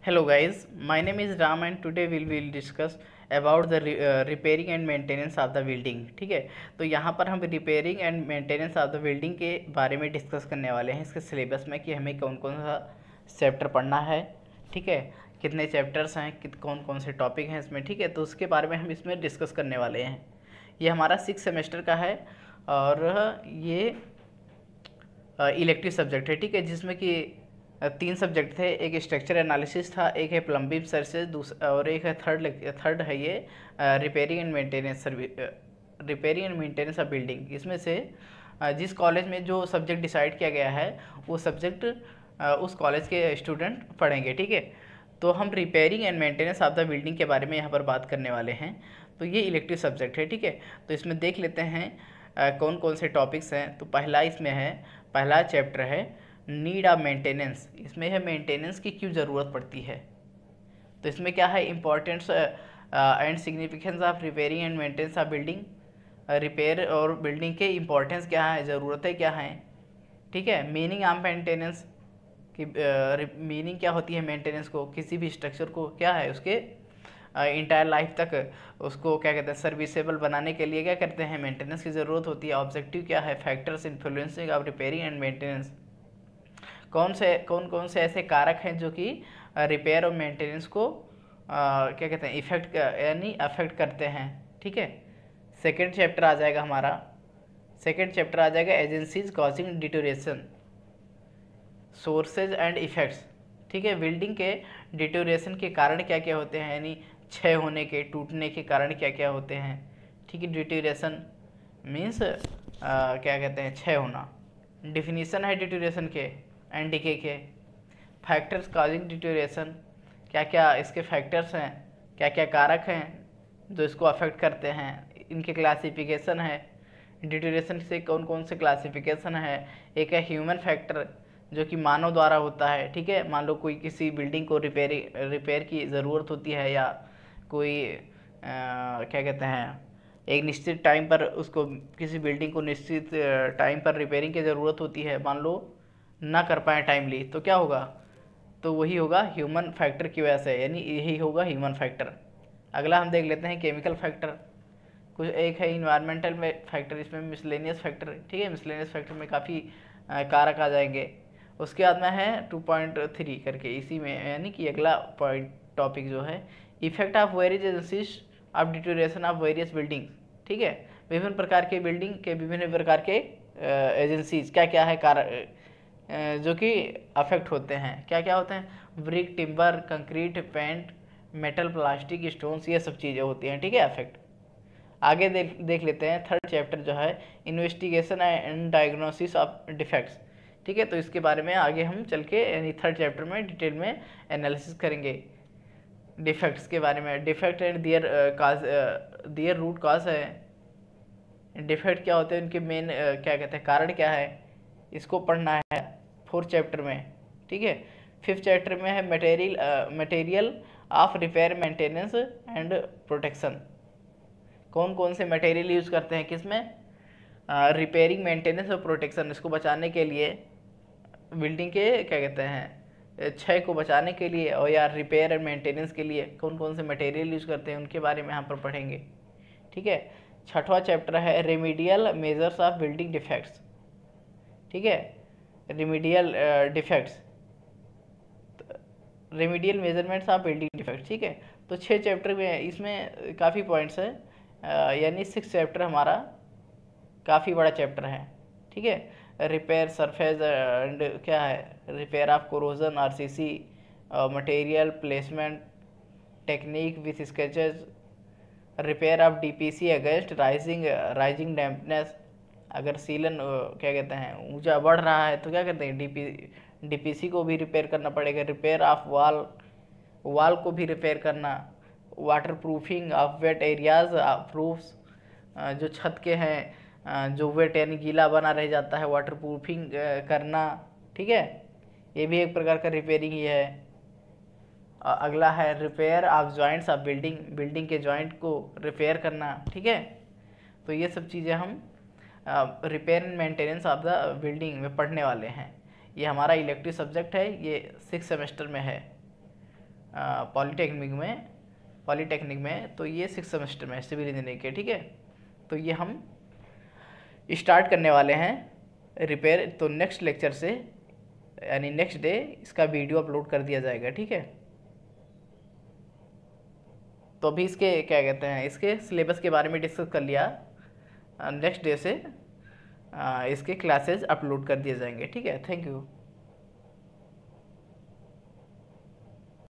Hello guys, my name is Ram and today we will discuss about the repairing and maintenance of the building। ठीक है, तो यहाँ पर हम repairing and maintenance of the building के बारे में डिस्कस करने वाले हैं इसके सिलेबस में कि हमें कौन कौन सा चैप्टर पढ़ना है। ठीक है, कितने चैप्टर्स हैं, कौन कौन से टॉपिक हैं इसमें। ठीक है, तो उसके बारे में हम इसमें डिस्कस करने वाले हैं। ये हमारा 6 सेमेस्टर का है और ये इलेक्टिव सब्जेक्ट है। ठीक है, जिसमें कि 3 सब्जेक्ट थे, एक स्ट्रक्चर एनालिसिस था, एक है प्लम्बिंग सर्विसेज और एक है थर्ड है ये repairing and maintenance of building. इसमें से जिस कॉलेज में जो सब्जेक्ट डिसाइड किया गया है वो सब्जेक्ट उस कॉलेज के स्टूडेंट पढ़ेंगे। ठीक है, तो हम repairing and maintenance of the building के बारे में यहाँ पर बात करने वाले हैं। तो ये इलेक्टिव सब्जेक्ट है। ठीक है, तो इसमें देख लेते हैं कौन कौन से टॉपिक्स हैं। तो पहला चैप्टर है नीड ऑफ मेंटेनेंस। इसमें है मेंटेनेंस की क्यों ज़रूरत पड़ती है। तो इसमें क्या है, importance and significance of repairing and maintenance of building. Repair और बिल्डिंग के इम्पोर्टेंस क्या है, ज़रूरतें क्या हैं। ठीक है, मीनिंग ऑफ मेंटेनेंस की मीनिंग क्या होती है मेंटेनेंस को, किसी भी स्ट्रक्चर को क्या है उसके इंटायर लाइफ तक उसको क्या कहते हैं सर्विसेबल बनाने के लिए क्या करते हैं, मेंटेनेंस की ज़रूरत होती है। ऑब्जेक्टिव क्या है, factors influencing of repairing and maintenance. कौन कौन से ऐसे कारक हैं जो कि रिपेयर और मेंटेनेंस को क्या कहते हैं इफेक्ट यानी अफेक्ट करते हैं। ठीक है, सेकंड चैप्टर आ जाएगा agencies causing deterioration, sources and effects. ठीक है, बिल्डिंग के डिटोरेशन के कारण क्या क्या होते हैं, यानी क्षय होने के, टूटने के कारण क्या क्या होते हैं। ठीक है, डिटोरेशन मीन्स क्या कहते हैं क्षय होना। डिफिनीशन है डिटोरेशन के एंड डीके के। फैक्टर्स कॉजिंग डिटोरेशन, क्या क्या इसके फैक्टर्स हैं, क्या क्या कारक हैं जो इसको अफेक्ट करते हैं। इनके क्लासिफिकेशन है, डिटोरेशन से कौन कौन से क्लासिफिकेशन है। एक है ह्यूमन फैक्टर जो कि मानव द्वारा होता है। ठीक है, मान लो कोई किसी बिल्डिंग को रिपेयर की ज़रूरत होती है या कोई क्या कहते हैं एक निश्चित टाइम पर उसको किसी बिल्डिंग को निश्चित टाइम पर रिपेयरिंग की ज़रूरत होती है, मान लो ना कर पाए टाइमली, तो क्या होगा, तो वही होगा ह्यूमन फैक्टर की वजह से, यानी यही होगा ह्यूमन फैक्टर। अगला हम देख लेते हैं केमिकल फैक्टर। कुछ एक है इन्वायरमेंटल में फैक्टर, इसमें मिसलेनियस फैक्टर। ठीक है, मिसलेनियस फैक्टर में काफ़ी कारक आ जाएंगे। उसके बाद में है 2.3 करके, इसी में यानी कि अगला पॉइंट टॉपिक जो है effect of various agencies of deterioration of various building. ठीक है, विभिन्न प्रकार के बिल्डिंग के विभिन्न प्रकार के एजेंसीज क्या क्या है जो कि अफेक्ट होते हैं। क्या क्या होते हैं, brick, timber, concrete, paint, metal, plastic, stones, ये सब चीज़ें होती हैं। ठीक है, अफेक्ट। आगे देख लेते हैं थर्ड चैप्टर जो है investigation and diagnosis of defects. ठीक है, तो इसके बारे में आगे हम चल के यानी थर्ड चैप्टर में डिटेल में एनालिसिस करेंगे डिफेक्ट्स के बारे में। Defect and their root cause है। डिफेक्ट क्या होते हैं, उनके मेन क्या कहते हैं कारण क्या है, इसको पढ़ना है फोर्थ चैप्टर में। ठीक है, फिफ्थ चैप्टर में है material of repair maintenance and protection. कौन कौन से मटेरियल यूज़ करते हैं किसमें, रिपेयरिंग, मेंटेनेंस और प्रोटेक्शन। इसको बचाने के लिए, बिल्डिंग के क्या कहते हैं क्षय को बचाने के लिए और या रिपेयर एंड मेंटेनेंस के लिए कौन कौन से मटेरियल यूज़ करते हैं उनके बारे में यहाँ पर पढ़ेंगे। ठीक है, छठवां चैप्टर है remedial measures of building defects. ठीक है, remedial remedial measurements of building defects. ठीक है, तो 6 चैप्टर में इसमें काफ़ी पॉइंट्स हैं, यानी 6 चैप्टर हमारा काफ़ी बड़ा चैप्टर है। ठीक है, रिपेयर सरफेस एंड क्या है, repair of corrosion, RCC, material placement technique with sketches, repair of DPC against rising dampness. अगर सीलन क्या कहते हैं ऊंचा बढ़ रहा है तो क्या करते हैं डीपीसी को भी रिपेयर करना पड़ेगा। रिपेयर ऑफ वाल को भी रिपेयर करना। Water proofing of wet areas proofs, जो छत के हैं जो वेट यानी गीला बना रह जाता है, वाटर प्रूफिंग करना। ठीक है, ये भी एक प्रकार का रिपेयरिंग ही है। अगला है repair of joints of building के जॉइंट को रिपेयर करना। ठीक है, तो ये सब चीज़ें हम repair and maintenance of the building में पढ़ने वाले हैं। ये हमारा इलेक्टिव सब्जेक्ट है, ये 6 सेमेस्टर में है। पॉलीटेक्निक में, तो ये 6 सेमेस्टर में सिविल इंजीनियरिंग के, ठीक है। तो ये हम स्टार्ट करने वाले हैं रिपेयर। तो नेक्स्ट लेक्चर से यानी नेक्स्ट डे इसका वीडियो अपलोड कर दिया जाएगा, ठीक है। तो अभी इसके क्या कहते हैं, इसके सिलेबस के बारे में डिस्कस कर लिया। नेक्स्ट डे से इसके क्लासेस अपलोड कर दिए जाएंगे, ठीक है। Thank you.